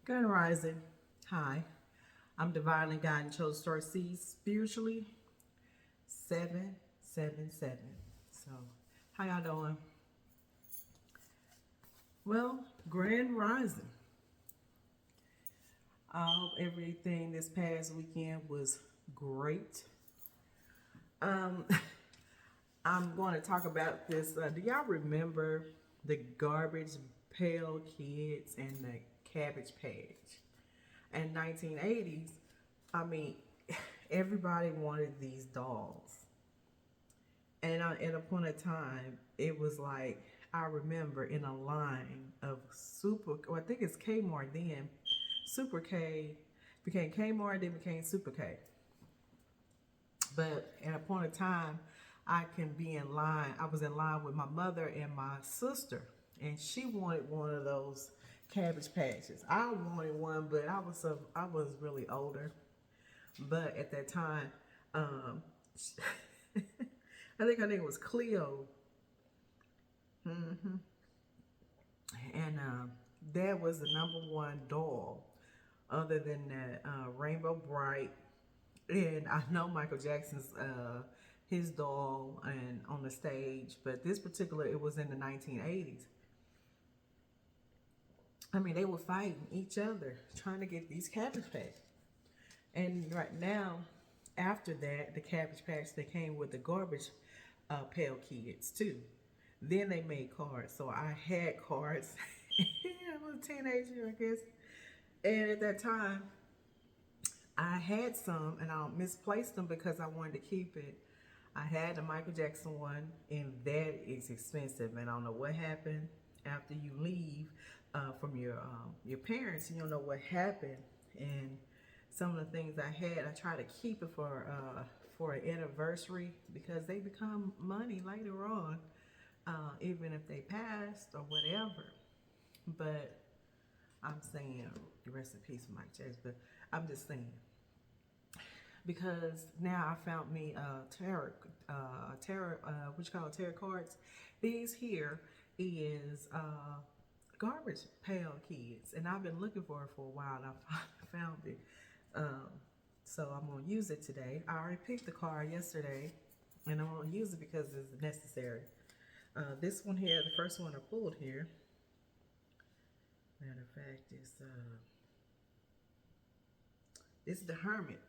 Good rising. Hi, I'm divinely guided and chose to start seeds spiritually 777. So, how y'all doing? Well, grand rising. I hope everything this past weekend was great. Um, I'm going to talk about this. Do y'all remember the Garbage Pail Kids and the Cabbage Patch? In 1980s, I mean, everybody wanted these dolls. And at a point of time, it was like, I remember in a line of well, I think it's Kmart then. Super K became Kmart, then became Super K. But at a point of time, I can be in line. I was in line with my mother and my sister, and she wanted one of those Cabbage Patches. I wanted one, but I was really older. But at that time, um, I think her name was Cleo. hmm And that was the number one doll. Other than that, Rainbow Bright, and I know Michael Jackson's his doll and on the stage, but this particular it was in the 1980s. I mean, they were fighting each other trying to get these Cabbage Patch. And right now, after that, the Cabbage Patch they came with the Garbage Pail Kids too. Then they made cards, so I had cards. I was a teenager, I guess. And at that time, I had some, and I misplaced them because I wanted to keep it. I had the Michael Jackson one, and that is expensive. And I don't know what happened after you leave from your parents. You don't know what happened. And some of the things I had, I try to keep it for an anniversary because they become money later on, even if they passed or whatever. But I'm saying, rest in peace, Mike Jackson. But I'm just saying because now I found me what you call tarot cards. These here is Garbage Pail Kids, and I've been looking for it for a while, and I found it. Um, so I'm gonna use it today. I already picked the card yesterday, and I'm gonna use it because it's necessary. This one here, the first one I pulled here. Matter of fact, this is the Hermit.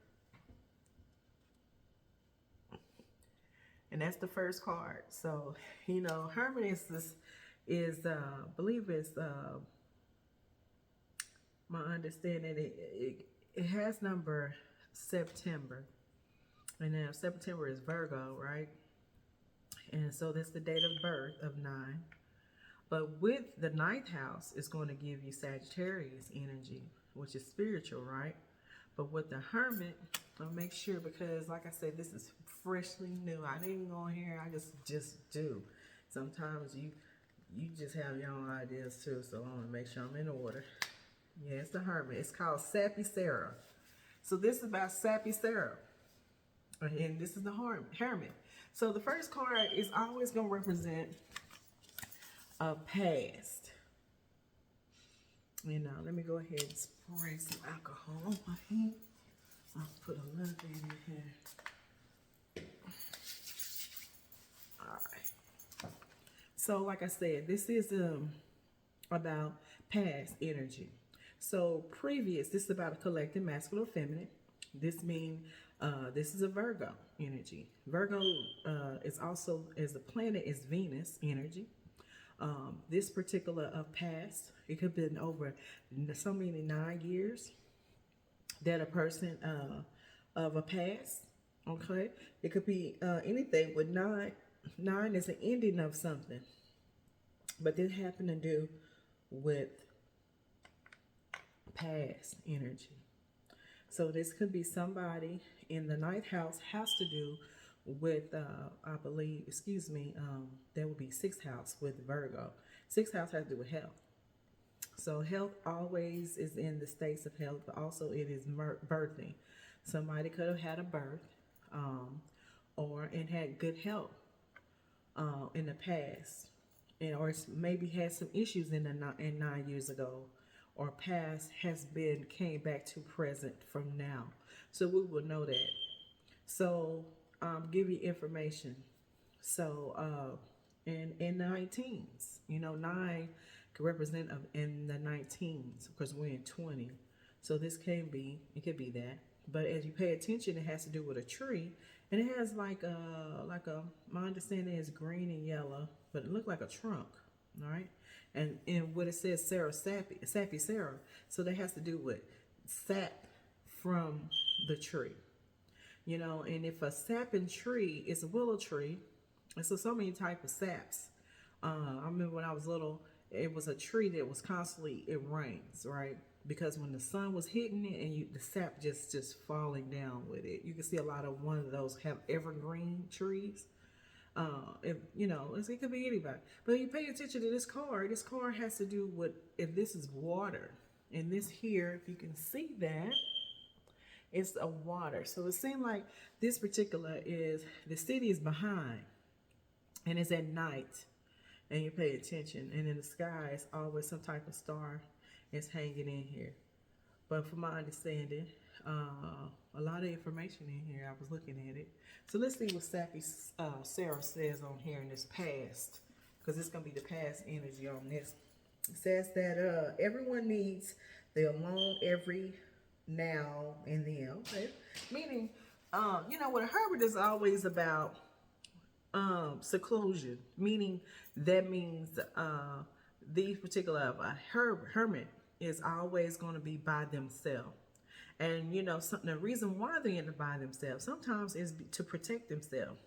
And that's the first card. So, Hermit believe it's my understanding. It has number September, and now September is Virgo, right? And so that's the date of birth of 9. But with the ninth house, it's going to give you Sagittarius energy, which is spiritual, right? But with the Hermit, I'll make sure because, like I said, this is freshly new. I didn't go in here. I just do. Sometimes you just have your own ideas too. So I want to make sure I'm in order. Yeah, it's the Hermit. It's called Sappy Sarah. So this is about Sappy Sarah, and this is the Hermit. So the first card is always going to represent a past. Let me go ahead and spray some alcohol on my hand. I'll put a little bit in here. All right. So, like I said, this is about past energy. So, this is about a collective masculine or feminine. This means this is a Virgo energy. Virgo is also, as a planet, is Venus energy. This particular past, it could have been over so many 9 years that a person of a past, okay? It could be anything with 9. 9 is an ending of something. But this happened to do with past energy. So this could be somebody in the ninth house, has to do with, I believe, that would be sixth house with Virgo. Sixth house has to do with health. So health always is in the states of health, but also it is birthing. Somebody could have had a birth, and had good health in the past, or maybe had some issues in 9 years ago, or past has been came back to present from now. So we will know that. So give you information. So in the 19s, you know, 9 could represent in the 19s because we're in 20. So this can be, it could be that. But as you pay attention, it has to do with a tree, and it has like a my understanding is green and yellow, but it looked like a trunk. All right, and what it says, Sarah Sappy Sarah. So that has to do with sap from the tree. You know, and if a sapping tree is a willow tree, and so many type of saps. I remember when I was little, it was a tree that was constantly, it rains, right? Because when the sun was hitting it and the sap just falling down with it. You can see a lot of one of those have evergreen trees. You know, it could be anybody. But you pay attention to this card has to do with, if this is water. And this here, if you can see that, it's a water. So it seems like this particular is, the city is behind. And it's at night. And you pay attention. And in the sky, it's always some type of star is hanging in here. But from my understanding, a lot of information in here. I was looking at it. So let's see what Sappy Sarah says on here in this past. Because it's going to be the past energy on this. It says that everyone needs their alone every now and then. Okay. Meaning, you know, what a hermit is always about seclusion. Meaning, that means these particular hermit is always going to be by themselves. And, you know, the reason why they're in by themselves sometimes is to protect themselves.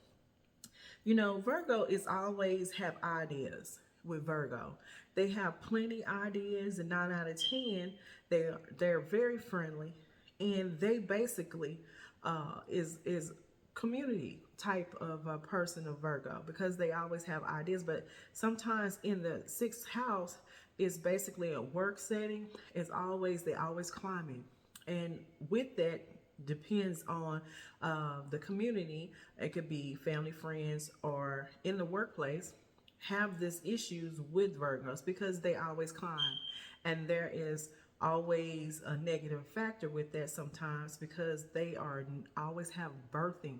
You know, Virgo is always have ideas with Virgo. They have plenty ideas, and 9 out of 10, they're very friendly, and they basically is community type of a person of Virgo, because they always have ideas. But sometimes in the 6th house is basically a work setting. They're always climbing. And with that depends on the community. It could be family, friends, or in the workplace have this issues with Virgos because they always climb. And there is always a negative factor with that sometimes because they always have birthing.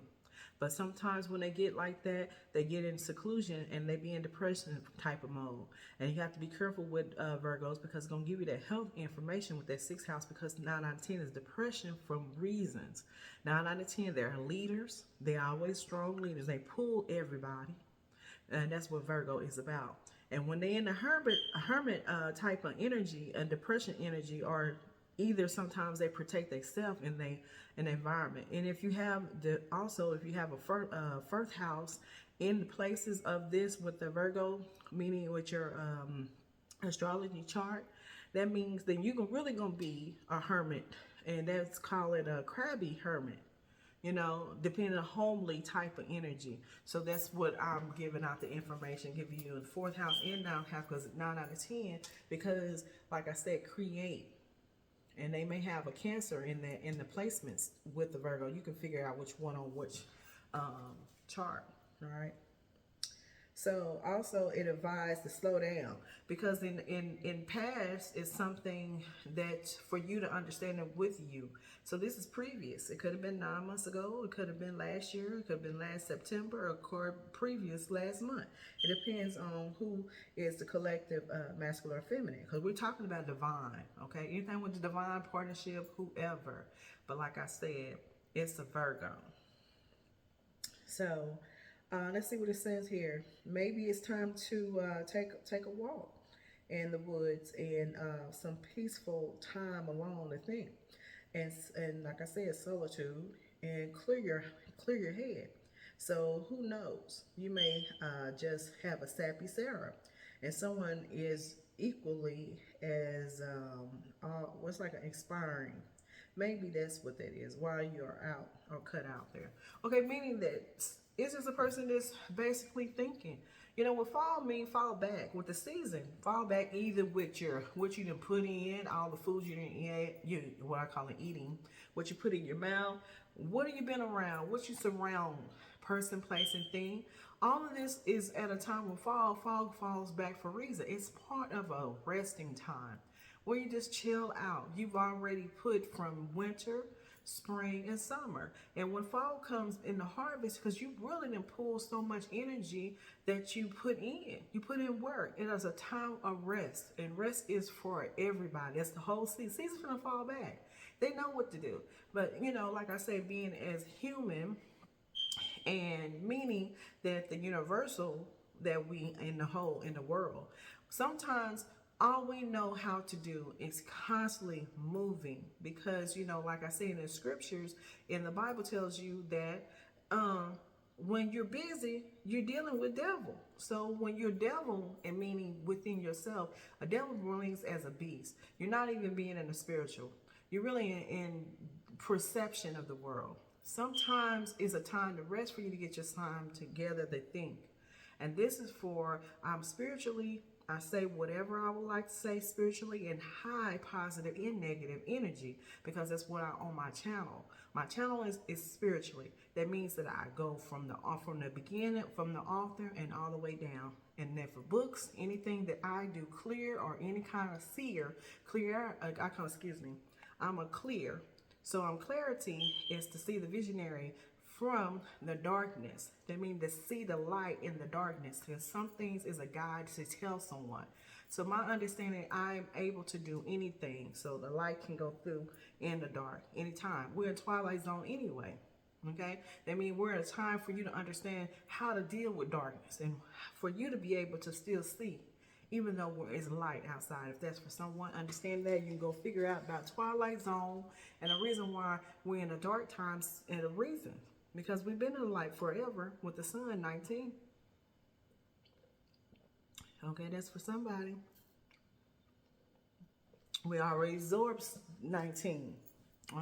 But sometimes when they get like that, they get in seclusion and they be in depression type of mode. And you have to be careful with Virgos, because it's going to give you that health information with that 6th house, because 9 out of 10 is depression from reasons. 9 out of 10, they're leaders. They're always strong leaders. They pull everybody. And that's what Virgo is about. And when they're in the hermit type of energy, a depression energy, or either sometimes they protect themselves in an environment. And if you have if you have a first house in the places of this with the Virgo, meaning with your astrology chart, that means then you're really gonna be a hermit, and that's call it a crabby hermit. You know, depending on homely type of energy. So that's what I'm giving out the information, giving you in 4th house and 9th house, because 9 out of 10, because like I said, create. And they may have a Cancer in the placements with the Virgo. You can figure out which one on which chart, all right? So also it advised to slow down, because in past is something that for you to understand it with you. So this is previous. It could have been 9 months ago. It could have been last year. It could have been last September, or previous last month. It depends on who is the collective masculine or feminine, because we're talking about divine, okay? Anything with the divine partnership, whoever. But like I said, it's a Virgo. So let's see what it says here. Maybe it's time to take a walk in the woods and some peaceful time alone to think. And like I said, solitude, and clear your head. So who knows? You may just have a Sappy Sarah, and someone is equally as what's like an inspiring. Maybe that's what that is while you're out or cut out there. Okay, meaning that it's just a person that's basically thinking. You know, what fall means, fall back with the season. Fall back either with what you done put in, all the foods you didn't eat, what I call it eating, what you put in your mouth, what have you been around, what you surround person, place, and thing. All of this is at a time of fall. Fall falls back for a reason. It's part of a resting time where you just chill out. You've already put from winter, spring, and summer. And when fall comes in the harvest, because you really didn't pull so much energy that you put in work. It is a time of rest, and rest is for everybody. That's the whole season. Season's gonna fall back. They know what to do. But you know, like I said, being as human, and meaning that the universal that we in the world, sometimes all we know how to do is constantly moving, because you know, like I say in the scriptures, in the Bible tells you that when you're busy, you're dealing with devil. So when you're devil, and meaning within yourself, a devil brings as a beast. You're not even being in the spiritual. You're really in perception of the world. Sometimes it's a time to rest, for you to get your time together to think. And this is for spiritually, I say whatever I would like to say spiritually, and high positive and negative energy, because that's what I on my channel. My channel is spiritually. That means that I go from the beginning, from the author, and all the way down. And then for books, anything that I do clear, or any kind of seer, I'm a clear. So clarity is to see the visionary from the darkness. That means to see the light in the darkness, because some things is a guide to tell someone. So my understanding, I'm able to do anything, so the light can go through in the dark anytime. We're in twilight zone anyway. Okay, that means we're in a time for you to understand how to deal with darkness, and for you to be able to still see, even though it's light outside. If that's for someone, understand that. You can go figure out about twilight zone and the reason why we're in the dark times, and the reason, because we've been in the light forever with the sun 19. Okay, that's for somebody. We already absorbed 19.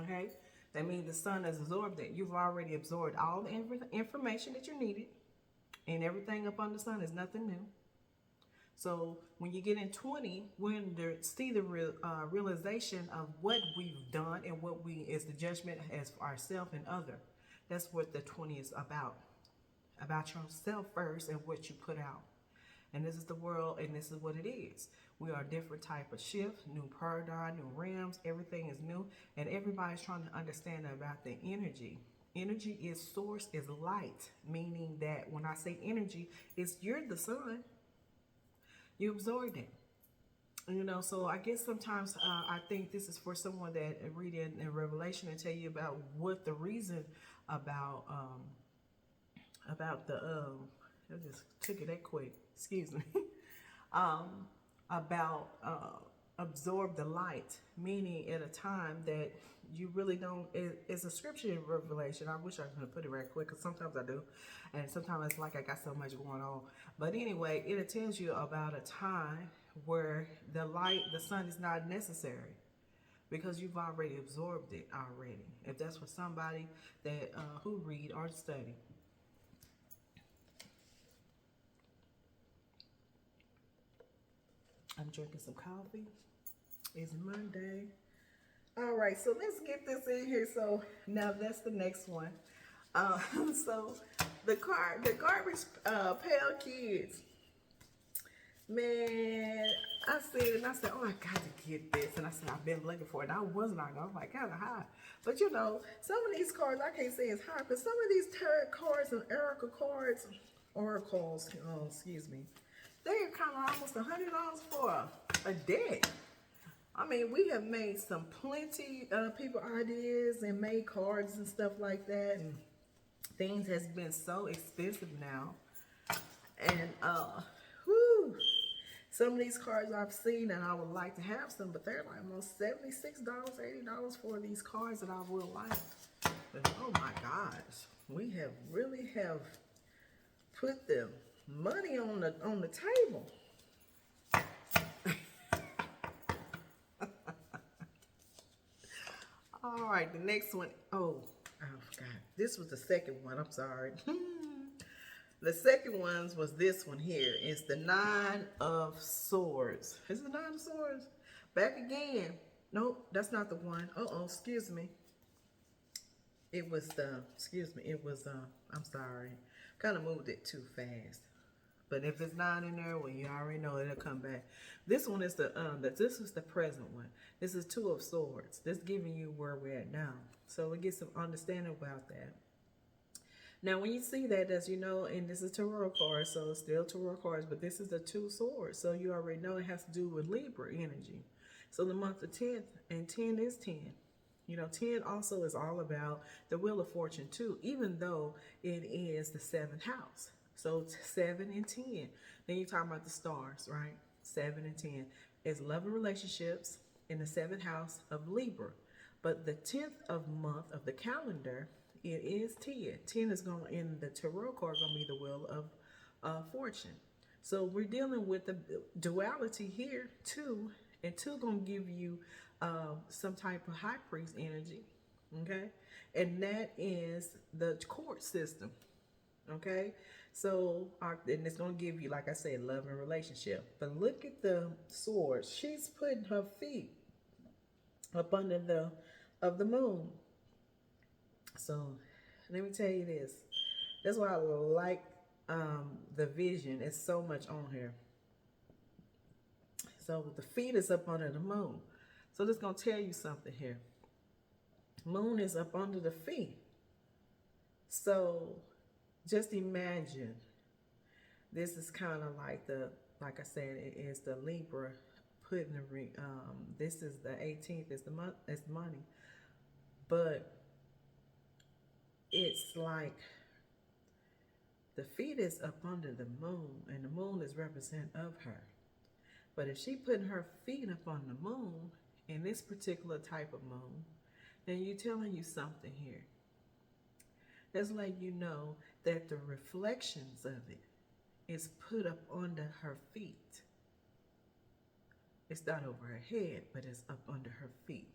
Okay, that means the sun has absorbed it. You've already absorbed all the information that you needed, and everything up on the sun is nothing new. So when you get in 20, when there see the realization of what we've done, and what is the judgment as for ourselves and other. That's what the 20 is about yourself first, and what you put out. And this is the world, and this is what it is. We are a different type of shift, new paradigm, new realms. Everything is new, and everybody's trying to understand about the energy. Energy is source, is light, meaning that when I say energy, you're the sun. You absorbed it. You know, so I guess sometimes I think this is for someone that read in Revelation and tell you about what the reason about the I just took it that quick. Excuse me. About absorb the light, meaning at a time that you really don't. It's a scripture in Revelation. I wish I could put it right quick, because sometimes I do, and sometimes it's like I got so much going on. But anyway, it tells you about a time where the sun is not necessary, because you've already absorbed it already. If that's for somebody that who read or study. I'm drinking some coffee. It's Monday. All right, so let's get this in here. So now that's the next one. So the garbage pail kids. Man, I said, oh, I got to get this. And I said, I've been looking for it. I was not going. I'm like, kind of high. But you know, some of these cards, I can't say it's high, but some of these tarot cards and oracles, excuse me, they're kind of almost $100 for a deck. I mean, we have made some plenty people ideas and made cards and stuff like that, and things has been so expensive now. And some of these cards I've seen, and I would like to have some, but they're like almost $76, $80 for these cards that I would like. But oh my gosh, we have really put the money on the table. All right, the next one. Oh, I forgot. This was the second one. I'm sorry. The second one was this one here. It's the 9 of Swords. Is it the 9 of Swords? Back again. Nope, that's not the one. Excuse me. it was the, excuse me, it was, I'm sorry, kind of moved it too fast. But if it's not in there, well, you already know it'll come back. This one is this is the present one. This is Two of Swords. This giving you where we're at now. So we get some understanding about that. Now, when you see that, as you know, and this is tarot cards, so it's still tarot cards, but this is the Two Swords. So you already know it has to do with Libra energy. So the month of 10th, and 10 is 10. You know, 10 also is all about the Wheel of Fortune too, even though it is the 7th house. So 7 and 10. Then you're talking about the stars, right? 7 and 10 is love and relationships in the 7th house of Libra. But the 10th of month of the calendar, it is 10. 10 is going, in the tarot card, going to be the Wheel of Fortune. So we're dealing with the duality here, 2, and 2 going to give you some type of high priest energy, okay? And that is the court system, okay? So, and it's going to give you, like I said, love and relationship. But look at the sword. She's putting her feet up under the moon. So, let me tell you this. That's why I like the vision. It's so much on here. So, the feet is up under the moon. So, this is going to tell you something here. Moon is up under the feet. So, just imagine, this is kind of like like I said, it is the Libra putting the ring. This is the 18th, is the month, it's money. But it's like the feet is up under the moon, and the moon is represent of her. But if she putting her feet up on the moon, in this particular type of moon, then you're telling you something here. That's letting you know that the reflections of it is put up under her feet. It's not over her head, but it's up under her feet.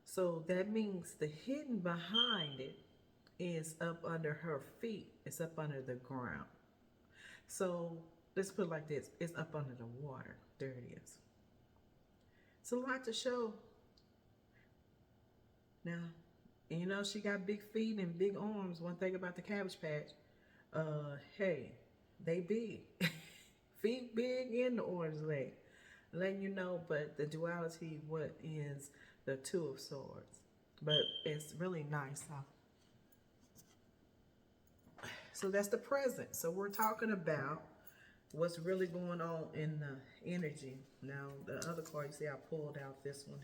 So that means the hidden behind it is up under her feet. It's up under the ground. So let's put it like this. It's up under the water. There it is. It's a lot to show. Now, and you know, she got big feet and big arms. One thing about the Cabbage Patch, hey, they big. Feet big and the arms leg. Letting you know, but the duality, what is the Two of Swords. But it's really nice. So that's the present. So we're talking about what's really going on in the energy. Now, the other card, you see I pulled out, this one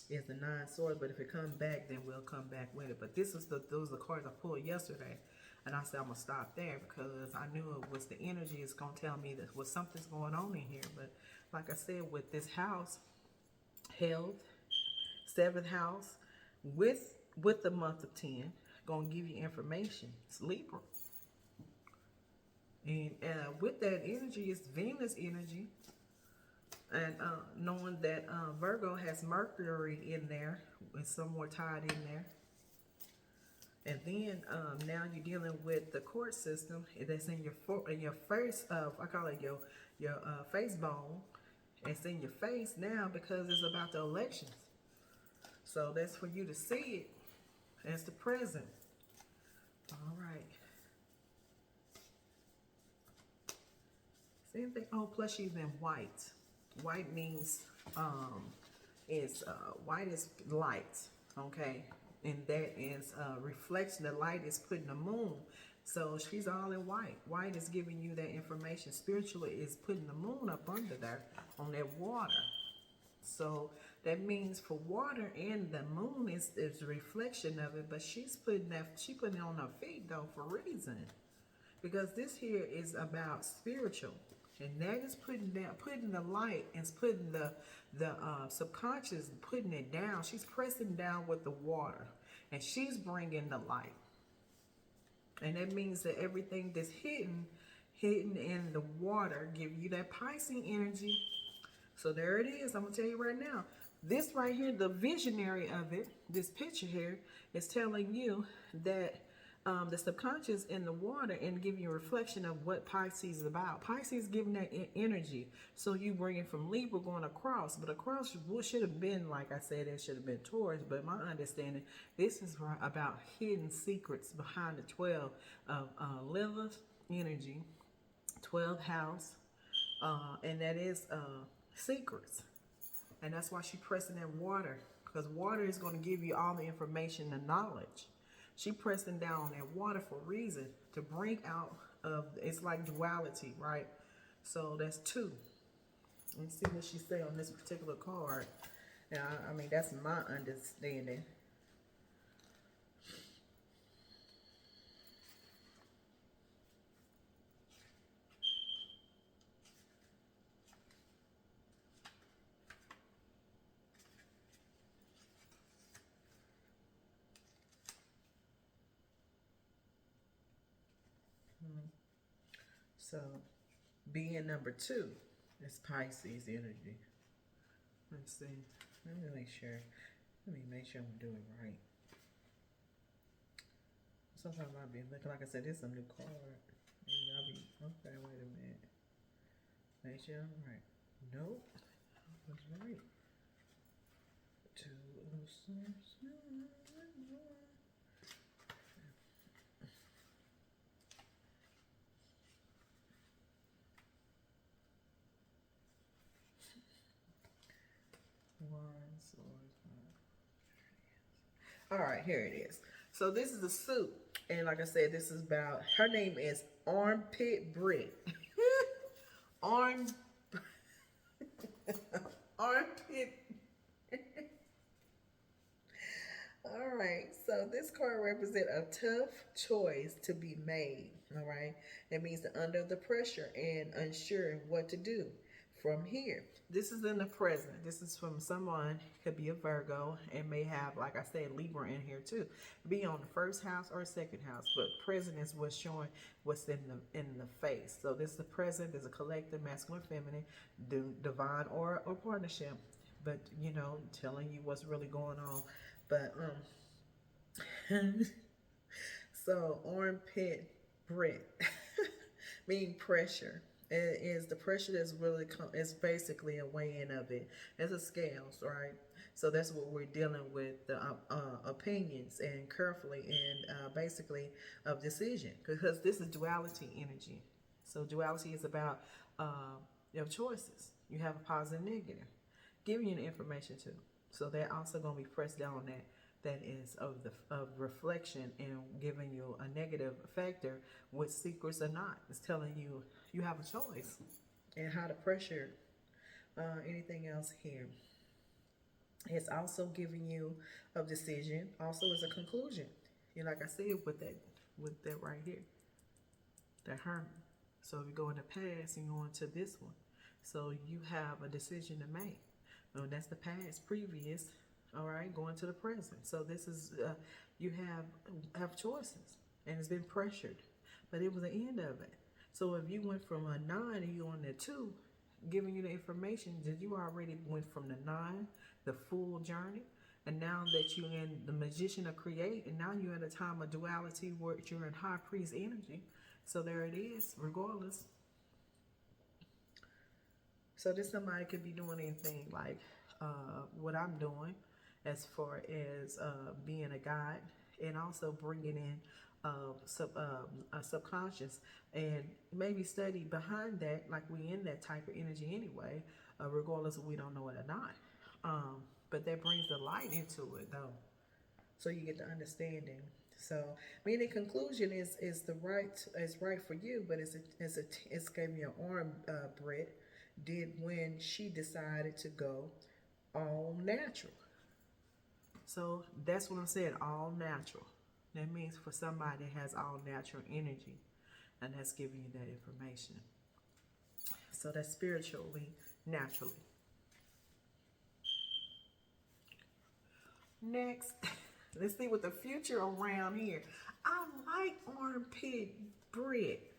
is the 9 Swords, but if it comes back, then we'll come back with it. But those are the cards I pulled yesterday, and I said I'm gonna stop there because I knew it was the energy is gonna tell me that something's going on in here. But like I said, with this house, health, 7th house, with the month of 10, gonna give you information. It's Libra, and with that energy, it's Venus energy. And knowing that Virgo has Mercury in there, and some more tied in there. And then now you're dealing with the court system that's in your face. I call it your face bone. It's in your face now because it's about the elections. So that's for you to see it. It's the present. All right. Same thing. Oh, plus she's in white. White means white is light, okay, and that is reflection. The light is putting the moon, so she's all in white. White is giving you that information. Spiritually is putting the moon up under there on that water. So that means for water, and the moon is a reflection of it. But she's putting it on her feet though for reason, because this here is about spiritual. And that is putting the light, and putting the subconscious, putting it down. She's pressing down with the water, and she's bringing the light. And that means that everything that's hidden in the water give you that Pisces energy. So there it is. I'm gonna tell you right now. This right here, the visionary of it, this picture here, is telling you that the subconscious in the water and give you a reflection of what Pisces is about. Pisces giving that energy. So you bring it from Libra going across, but across should have been, like I said, it should have been Taurus. But my understanding, this is about hidden secrets behind the 12 of Lilith energy, 12th house, and that is secrets. And that's why she's pressing that water, because water is going to give you all the information and knowledge. She pressing down on that water for a reason, to bring out of, it's like duality, right? So that's two. Let's see what she say on this particular card. Now, I mean, that's my understanding. So, being number 2 is Pisces energy. Let's see. Let me make sure. Let me make sure I'm doing it right. Sometimes I'll be looking, like I said, this is a new card. And I'll be, okay, wait a minute. Make sure I'm right. Nope. I was right. 206. All right, here it is. So this is a suit, and like I said, this is about, her name is Armpit Britt. Armpit. All right, so this card represents a tough choice to be made. All right, that means the under the pressure and unsure what to do from here. This is in the present. This is from someone, could be a Virgo, and may have, like I said, Libra in here too. Be on the first house or second house, but present is what's showing what's in the face. So this is the present. There's a collective, masculine, feminine, divine or partnership, but you know, telling you what's really going on. But so Armpit Britt, meaning pressure. It is the pressure that's really is basically a weighing of it. It's a scales, right? So that's what we're dealing with, the opinions and carefully and basically of decision, because this is duality energy. So duality is about your choices. You have a positive, negative, giving you the information too. So they're also going to be pressed down on that is of reflection and giving you a negative factor with secrets or not. It's telling you you have a choice and how to pressure anything else here. It's also giving you a decision, also as a conclusion. You know, like I said, with that right here, the hermit. So if you go in the past and you go into this one, so you have a decision to make. That's the past, previous. All right, going to the present. So this is you have choices, and it's been pressured, but it was the end of it. So if you went from a 9 and you on the 2, giving you the information that you already went from the 9, the full journey, and now that you're in the magician of create, and now you're at a time of duality where you're in high priest energy. So there it is, regardless. So this somebody could be doing anything like what I'm doing, as far as being a guide, and also bringing in a subconscious, and maybe study behind that, like we in that type of energy anyway, regardless if we don't know it or not. But that brings the light into it though, so you get the understanding. So, meaning conclusion is right for you, but it's gave me an arm. Britt did when she decided to go all natural. So that's what I'm saying, all natural. That means for somebody that has all natural energy, and that's giving you that information. So that's spiritually, naturally. Next, let's see what the future around here. I like Armpit Britt.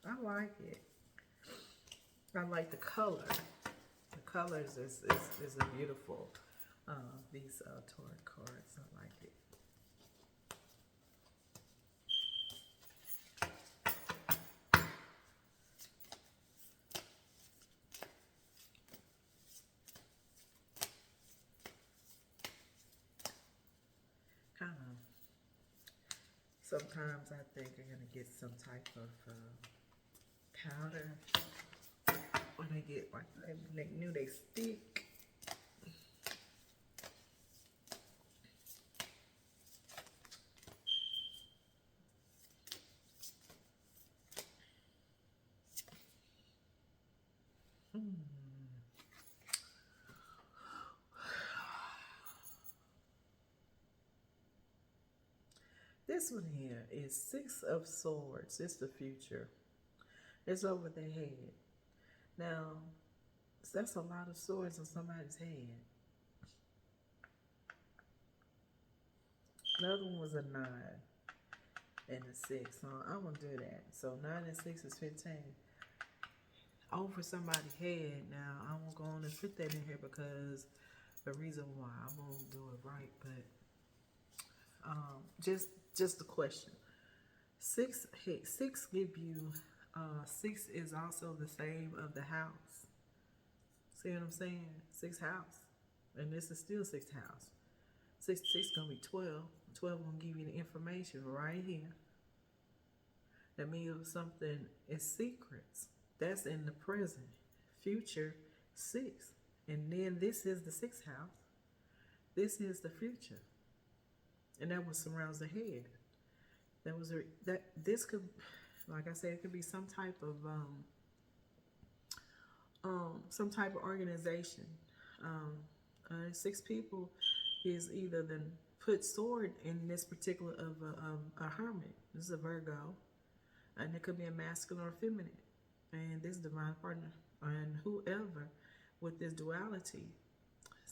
I like it. I like the color. The colors is a beautiful. These tarot cards, I like it. Kind of. Sometimes I think I'm gonna get some type of powder when they get like they knew they stick. This one here is Six of Swords. It's the future. It's over their head. Now, that's a lot of swords on somebody's head. Another one was a 9 and a 6. So I'm going to do that. So 9 and 6 is 15. Over somebody's head. Now, I won't go on and fit that in here because the reason why I won't do it right, but just a question. Six give you 6 is also the same of the house. See what I'm saying? 6th house, and this is still 6th house. 6 gonna be 12. 12 gonna give you the information right here. That means something is secrets. That's in the present. Future 6, and then this is the 6th house. This is the future. And that what surrounds the head. This could, like I said, it could be some type of organization. 6 people is either the put sword in this particular of a hermit. This is a Virgo, and it could be a masculine or feminine. And this divine partner and whoever with this duality.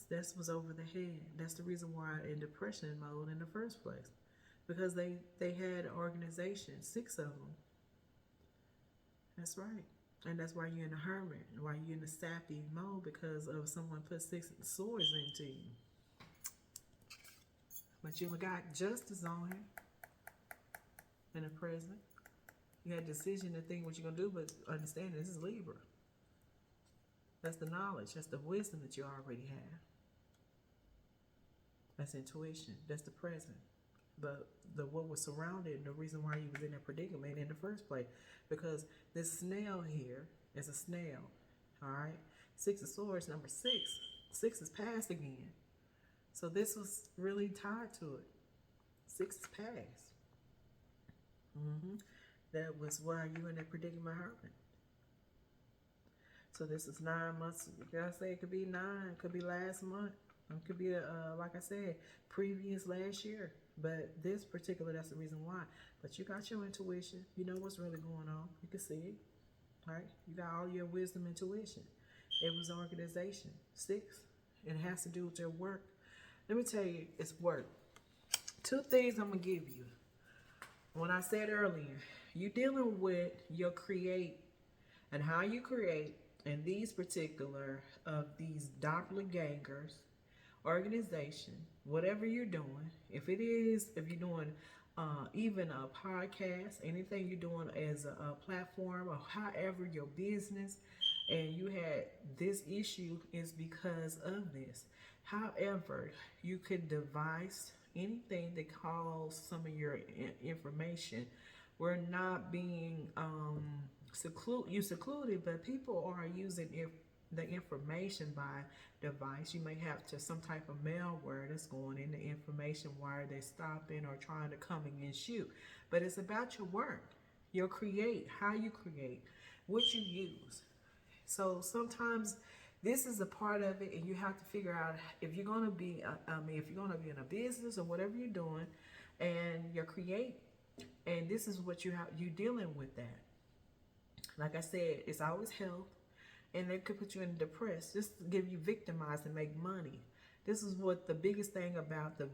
This was over the head. That's the reason why in depression mode in the first place. Because they had an organization, 6 of them. That's right. And that's why you're in the hermit, why you're in the sappy mode, because of someone put 6 swords into you. But you got justice on here in the present. You had decision to think what you're going to do, but understand this is Libra. That's the knowledge. That's the wisdom that you already have. That's intuition. That's the present. But what was surrounded, the reason why you was in that predicament in the first place, because this snail here is a snail. All right. 6 of Swords, number 6. 6 is past again. So this was really tied to it. 6 is past. That was why you in that predicament, hermit. So this is 9 months. You gotta say it could be 9. It could be last month. It could be, like I said, previous last year. But this particular, that's the reason why. But you got your intuition. You know what's really going on. You can see it. Right? You got all your wisdom, intuition. It was organization. 6. It has to do with your work. Let me tell you, it's work. 2 things I'm going to give you. When I said earlier, you're dealing with your create and how you create in these particular of these doppelgangers, organization, whatever you're doing. If you're doing even a podcast, anything you're doing as a platform or however your business, and you had this issue is because of this. However, you could devise anything that calls some of your information. We're not being secluded, but people are using the information by device. You may have to some type of malware that's going in the information while they're stopping or trying to come against you. But it's about your work, your create, how you create, what you use. So sometimes this is a part of it, and you have to figure out if you're going to be, if you're going to be in a business or whatever you're doing, and you're creating, and this is what you're dealing with that. Like I said, it's always health, and it could put you in depressed, just to give you victimized and make money. This is what the biggest thing about the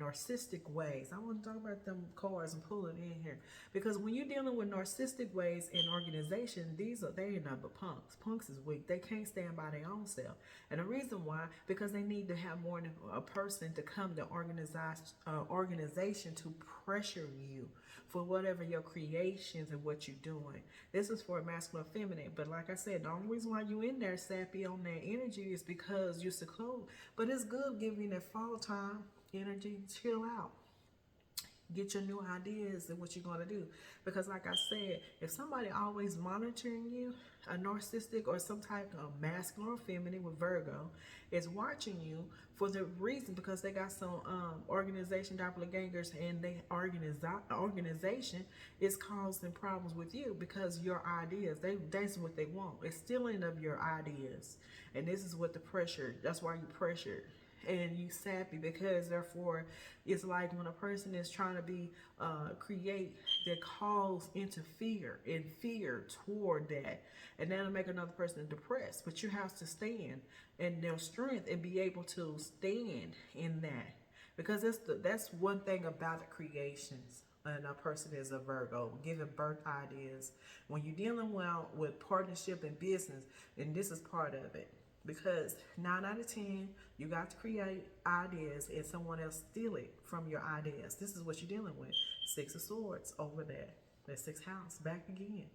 narcissistic ways. I want to talk about them cards and pull it in here. Because when you're dealing with narcissistic ways in organization, they ain't nothing but punks. Punks is weak. They can't stand by their own self. And the reason why, because they need to have more than a person to come to organization to pressure you for whatever your creations and what you're doing. This is for masculine and feminine. But like I said, the only reason why you in there sappy on that energy is because you're secluded. But it's good giving you that fall time energy. Chill out. Get your new ideas and what you're going to do. Because like I said, if somebody always monitoring you, a narcissistic or some type of masculine or feminine with Virgo is watching you for the reason because they got some organization doppelgangers, and they organization is causing problems with you because your ideas, that's what they want. It's stealing of your ideas. And this is what the pressure, that's why you pressured. And you sappy because therefore it's like when a person is trying to be create that calls into fear and fear toward that, and that'll make another person depressed. But you have to stand in their strength and be able to stand in that, because that's one thing about the creations. And a person is a Virgo, giving birth ideas. When you're dealing well with partnership and business, and this is part of it. Because 9 out of 10, you got to create ideas and someone else steal it from your ideas. This is what you're dealing with. 6 of Swords over there. The 6th house back again.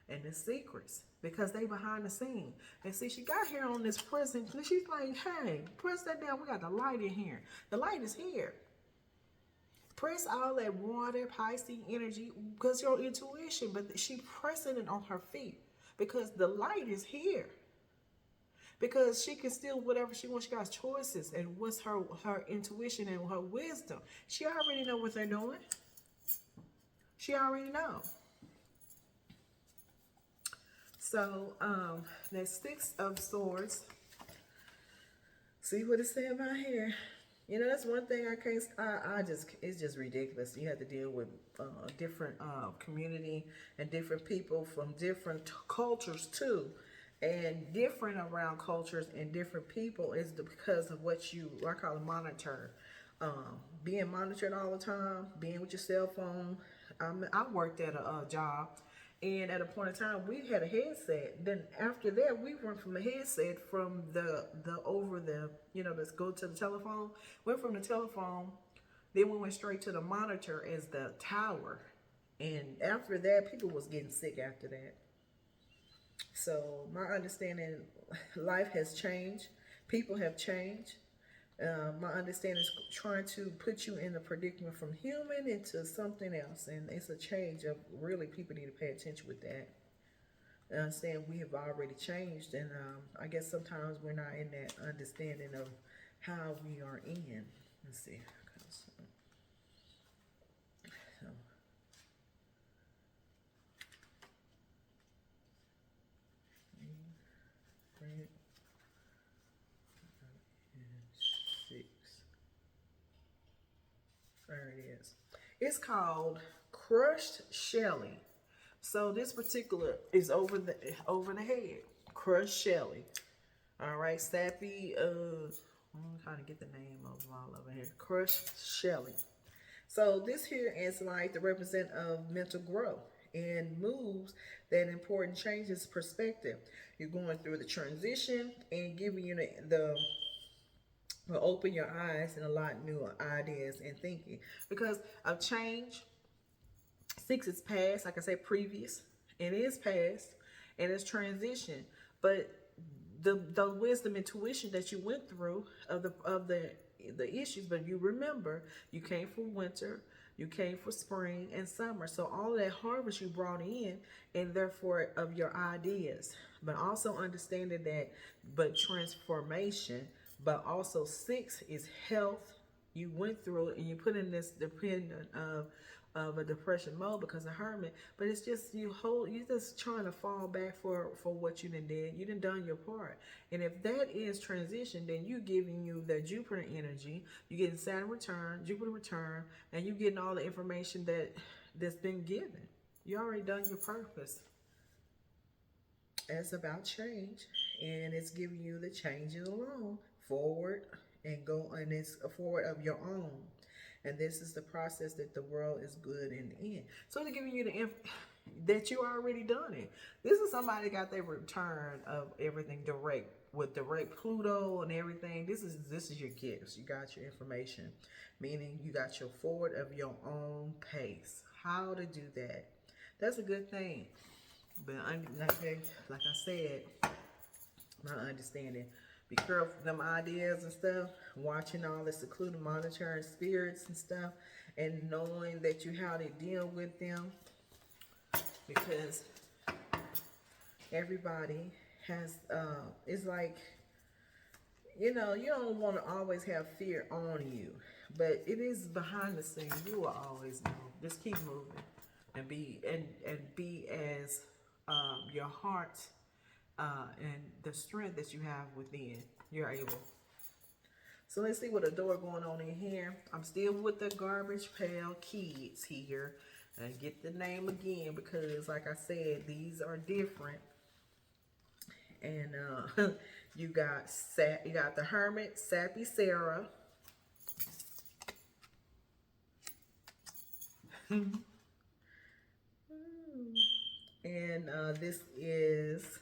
And the secrets. Because they behind the scene. And see, she got here on this present. She's like, hey, press that down. We got the light in here. The light is here. Press all that water, Pisces energy, because your intuition. But she pressing it on her feet. Because the light is here. Because she can steal whatever she wants. She got choices. And what's her intuition and her wisdom. She already know what they're doing. She already know. So, that 6 of Swords. See what it said about here. You know, that's one thing I can't, it's just ridiculous. You have to deal with different community and different people from different cultures too. And different around cultures and different people is because of what I call it monitor. Being monitored all the time, being with your cell phone. I worked at a job, and at a point in time, we had a headset. Then after that, we went from the headset from let's go to the telephone. Went from the telephone, then we went straight to the monitor as the tower. And after that, people was getting sick after that. So my understanding, life has changed. People have changed. My understanding is trying to put you in a predicament from human into something else. And it's a change of really people need to pay attention with that. And understand we have already changed. And I guess sometimes we're not in that understanding of how we are in. Let's see. There it is. It's called Crushed Shelly. So this particular is over the head. Crushed Shelly. All right, Sappy. I'm trying to get the name of all over here. Crushed Shelly. So this here is like the represent of mental growth and moves that important changes perspective. You're going through the transition and giving you the will open your eyes and a lot new ideas and thinking. Because of change, 6 is past, like I said, previous. It is past, and it's transition. But the wisdom, intuition that you went through of the issues, but you remember, you came from winter, you came for spring and summer. So all of that harvest you brought in, and therefore of your ideas. But also understanding that, but transformation. But also 6 is health. You went through it and you put in this dependent of a depression mode because of hermit. But it's just you just trying to fall back for what you done did. You done your part. And if that is transition, then you giving you the Jupiter energy. You getting Saturn return, Jupiter return, and you getting all the information that's been given. You already done your purpose. It's about change, and it's giving you the changes along. Forward and go and it's forward of your own. And this is the process that the world is good in. So they're giving you the that you already done it. This is somebody got their return of everything direct with direct Pluto and everything. This is your gifts. You got your information, meaning you got your forward of your own pace. How to do that? That's a good thing. But like I said, my understanding. Be careful with them ideas and stuff. Watching all this, including monitoring spirits and stuff, and knowing that you how to deal with them, because everybody has. It's like, you know, you don't want to always have fear on you, but it is behind the scenes. You will always know. Just keep moving, and be as your heart. And the strength that you have within, you're able. So let's see what adore going on in here. I'm still with the garbage pail kids here. And get the name again because, like I said, these are different. And you got the Hermit Sappy Sarah. And this is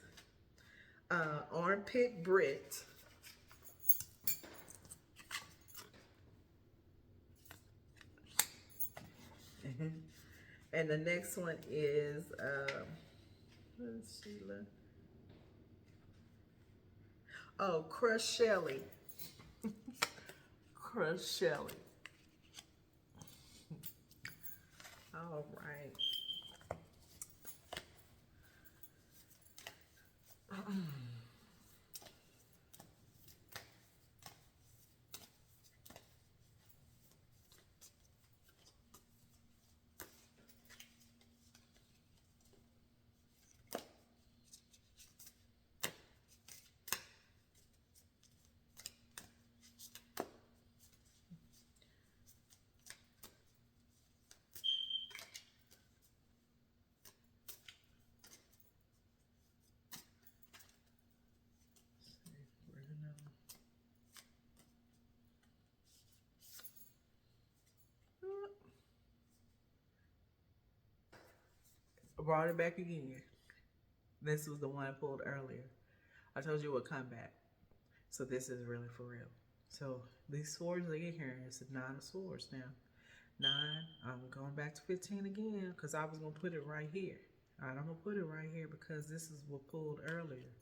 Armpit Britt. And the next one is Sheila. Oh, Shelly. Shelly. All right. Brought it back again. This was the one I pulled earlier. I told you it would come back. So this is really for real. So these swords they get here, it's a 9 of swords now. 9, I'm going back to 15 again because I was going to put it right here. I'm going to put it right here because this is what pulled earlier.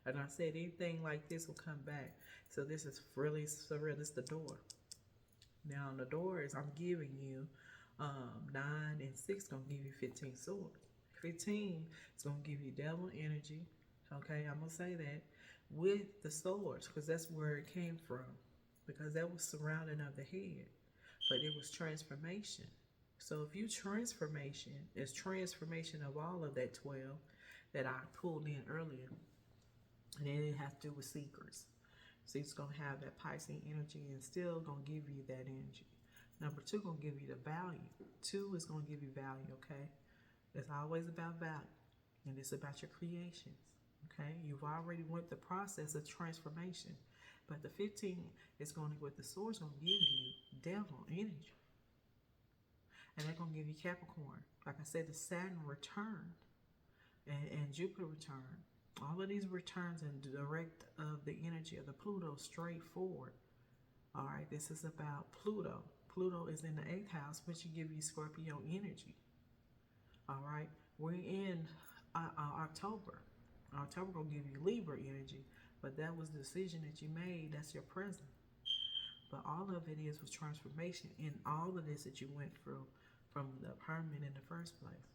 And I said anything like this will come back. So this is really surreal. This is the door. Now on the door is I'm giving you 9 and 6 going to give you 15 swords. 15 is going to give you devil energy. Okay, I'm going to say that. With the swords, because that's where it came from. Because that was surrounding of the head. But it was transformation. So if you transformation, it's transformation of all of that 12 that I pulled in earlier. And then it has to do with secrets. So it's going to have that Pisces energy and still going to give you that energy. Number 2 going to give you the value. 2 is going to give you value, okay? It's always about value. And it's about your creations. Okay, you've already went the process of transformation, but the 15 is going to, with the swords, going to give you devil energy, and they're going to give you Capricorn. Like I said, the Saturn returned, and Jupiter returned. All of these returns and direct of the energy of the Pluto straight forward. All right, this is about Pluto. Pluto is in the 8th house, which will give you Scorpio energy. All right, we're in October. October gonna give you Libra energy, but that was the decision that you made. That's your present. But all of it was transformation in all of this that you went through from the hermit in the first place.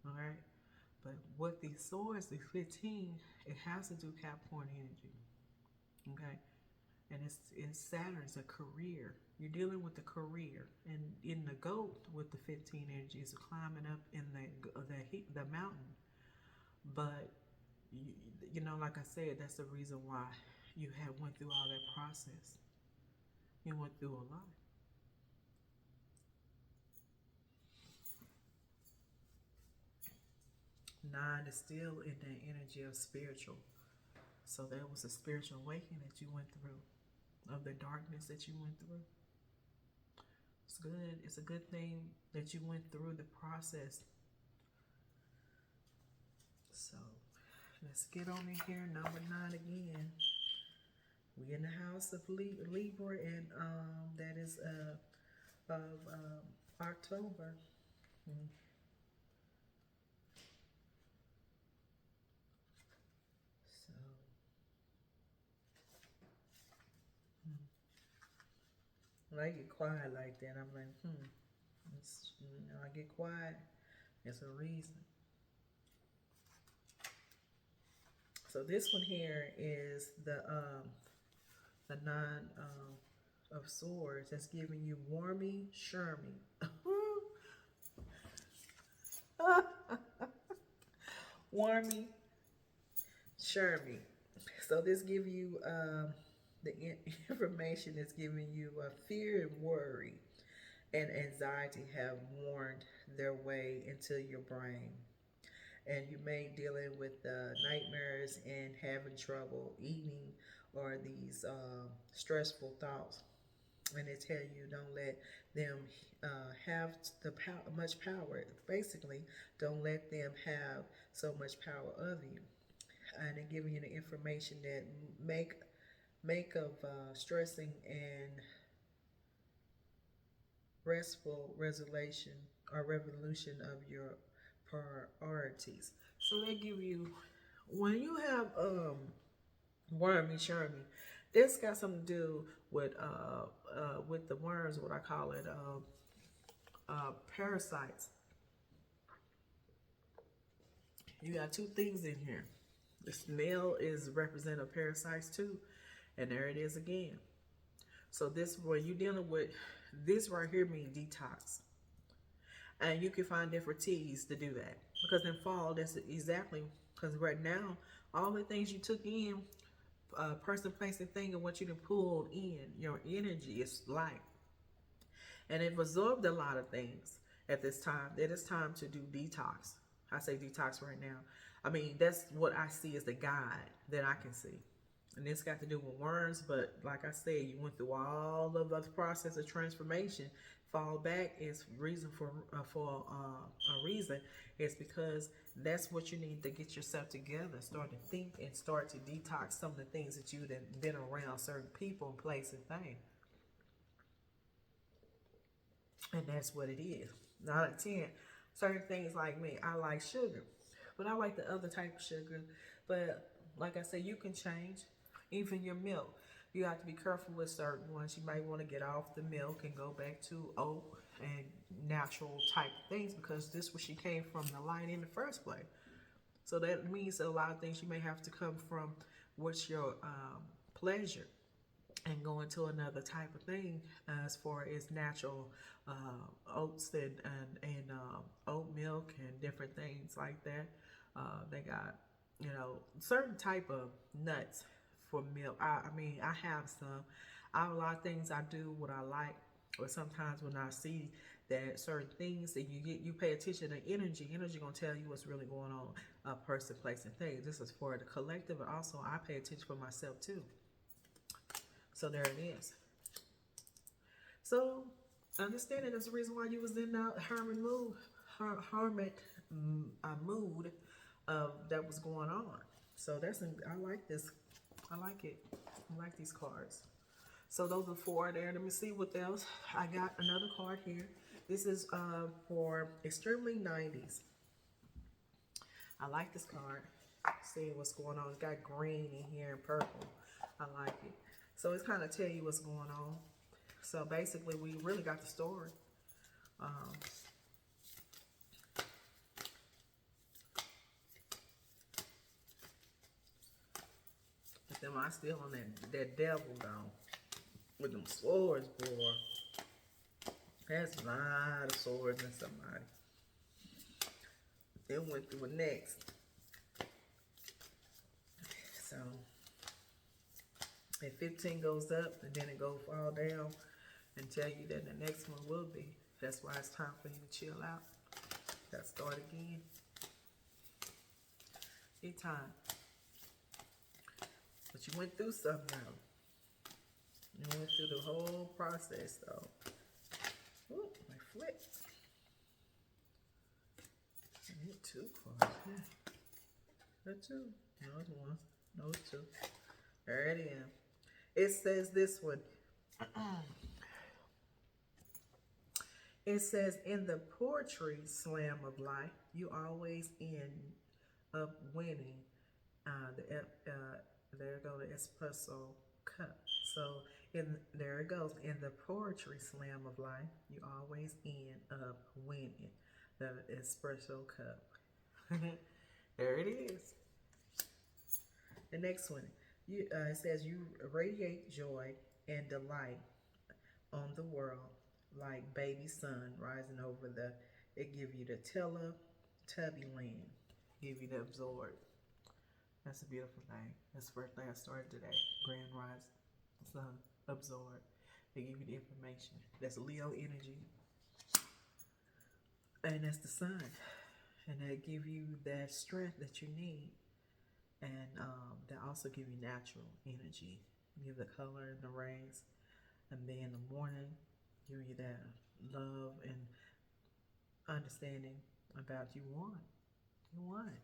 All right. But what these swords, the 15, it has to do Capricorn energy. Okay. And it's Saturn's a career. You're dealing with the career, and in the goat with the 15 energy is climbing up in the mountain. But you know, like I said, that's the reason why you went through all that process. You went through a lot. Nine is still in the energy of spiritual. So there was a spiritual awakening that you went through. of the darkness that you went through. It's good. It's a good thing that you went through the process. So let's get on in here. Number 9 again. We in the house of Libra, and that is of October. So when I get quiet like that, I'm like, It's, I get quiet. There's a reason. So this one here is the 9 of Swords. That's giving you Wormy Shermy. Wormy Shermy. So this give you the information is giving you fear and worry and anxiety have worn their way into your brain. And you may dealing with nightmares and having trouble eating or these stressful thoughts. And they tell you don't let them have much power. Basically, don't let them have so much power of you. And they're giving you the information that make of stressing and restful resolution or revolution of your priorities. So they give you, when you have Wormy Shermy, this got something to do with the worms, what I call it, parasites. You got 2 things in here. The snail is representative parasites too, and there it is again. So this, when you're dealing with this right here, means detox. And you can find different teas to do that. Because in fall, that's exactly, because right now, all the things you took in, person, place, and thing, and what you done pulled in, your energy is light. And it absorbed a lot of things at this time. It is time to do detox. I say detox right now. I mean, that's what I see as the guide that I can see. And this got to do with worms, but like I said, you went through all of the process of transformation. Fall back is reason for a reason. It's because that's what you need to get yourself together. Start to think and start to detox some of the things that you've been around, certain people, place, and things. And that's what it is. 9 out of 10. Certain things like me, I like sugar, but I like the other type of sugar. But like I said, you can change. Even your milk, you have to be careful with certain ones. You might want to get off the milk and go back to oat and natural type of things, because this was she came from the light in the first place. So that means a lot of things you may have to come from what's your pleasure and go into another type of thing as far as natural oats and oat milk and different things like that. They got, certain type of nuts for milk. I mean, I have some. I have a lot of things I do what I like, or sometimes when I see that certain things that you pay attention to energy gonna tell you what's really going on, a person, place, and things. This is for the collective, but also I pay attention for myself too. So there it is. So understanding that's the reason why you was in that hermit mood that was going on. So I like this. I like it. I like these cards. So those are 4 there. Let me see what else. I got another card here. This is for extremely 90s. I like this card. See what's going on. It's got green in here and purple. I like it. So it's kind of tell you what's going on. So basically, we really got the story. But then I still on that devil though. With them swords, boy. That's a lot of swords in somebody. It went through it next. So if 15 goes up and then it go fall down and tell you that the next one will be. That's why it's time for you to chill out. Gotta start again. It's time. But you went through something now. You went through the whole process though. Ooh, my foot. I hit 2 cards. Yeah. That 2. No, it's 1. No, it's 2. There it is. It says this one. It says, in the poetry slam of life, you always end up winning. There go the espresso cup. So there it goes. In the poetry slam of life, you always end up winning the espresso cup. There it is. The next one, it says you radiate joy and delight on the world like baby sun rising over the. It give you the Teletubby land, give you the absorb. That's a beautiful thing. That's the first thing I started today. Grand rise, sun, absorb. They give you the information. That's Leo energy, and that's the sun, and they give you that strength that you need. And they also give you natural energy, give the color and the rays, and then in the morning, give you that love and understanding about you won. You won.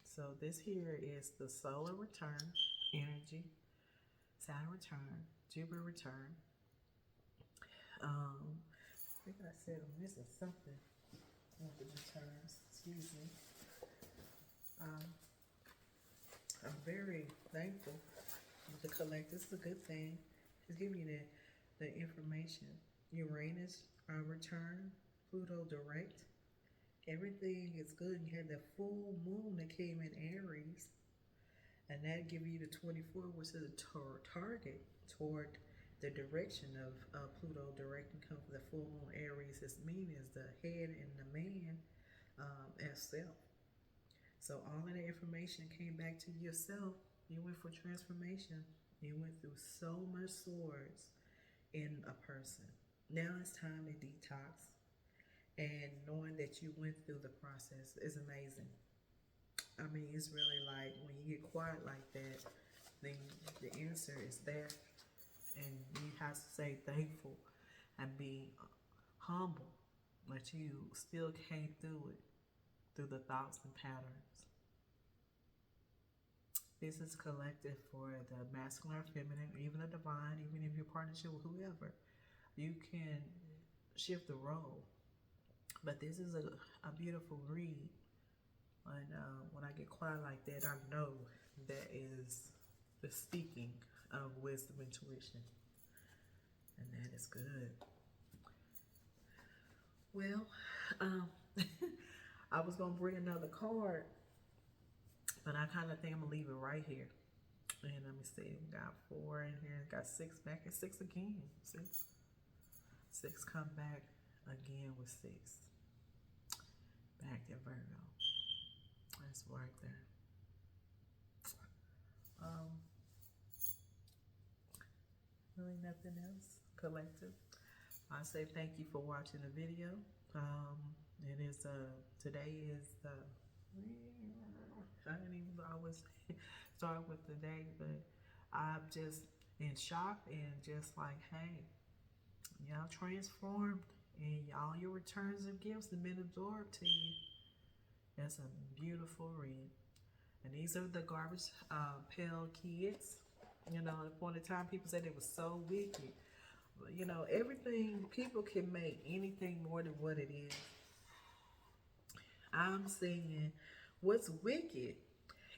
So this here is the solar return energy, Saturn return, Jupiter return. I think I said I'm missing something with the returns. Excuse me. I'm very thankful with the collector. It's a good thing. It's giving you the information. Uranus return, Pluto direct. Everything is good. You had the full moon that came in Aries, and that give you the 24, which is a target toward the direction of Pluto directing. Come from the full moon Aries. Its meaning is the head and the man as self. So all of the information came back to yourself. You went for transformation. You went through so much swords in a person. Now it's time to detox. And knowing that you went through the process is amazing. I mean, it's really like when you get quiet like that, then the answer is there. And you have to say thankful and be humble that you still came through it, through the thoughts and patterns. This is collective for the masculine or feminine, even the divine, even if you're partnership with whoever. You can shift the role. But this is a beautiful read. And when I get quiet like that, I know that is the speaking of wisdom and intuition. And that is good. Well, I was going to bring another card, but I kind of think I'm going to leave it right here. And let me see, we got 4 in here, got 6 back, and 6 again. 6 come back again with 6. Back to Virgo. That's right there. Really nothing else. Collective. I say thank you for watching the video. It is today is the I didn't even always start with the day, but I'm just in shock and just like, hey, y'all transformed and all your returns of gifts have been absorbed to you. That's a beautiful read. And these are the garbage pail kids. You know, at one time people said they were so wicked. But, you know, everything, people can make anything more than what it is. I'm saying what's wicked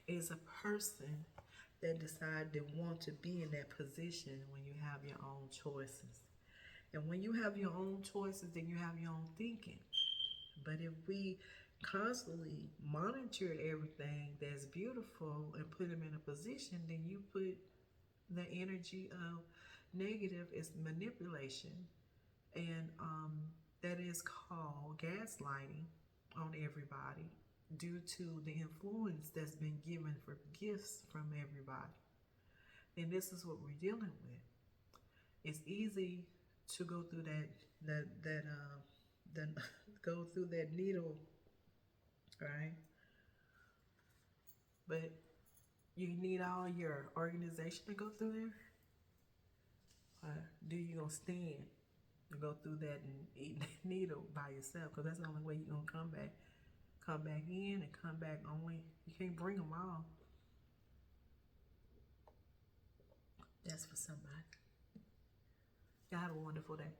is a person that decide they want to be in that position when you have your own choices. And when you have your own choices, then you have your own thinking. But if we constantly monitor everything that's beautiful and put them in a position, then you put the energy of negative is manipulation. And that is called gaslighting on everybody due to the influence that's been given for gifts from everybody. And this is what we're dealing with. It's easy to go through go through that needle, right? But you need all your organization to go through there. do you gonna stand to go through that and eat that needle by yourself? Because that's the only way you're gonna come back in and come back only. You can't bring them all. That's for somebody. Y'all have a wonderful day.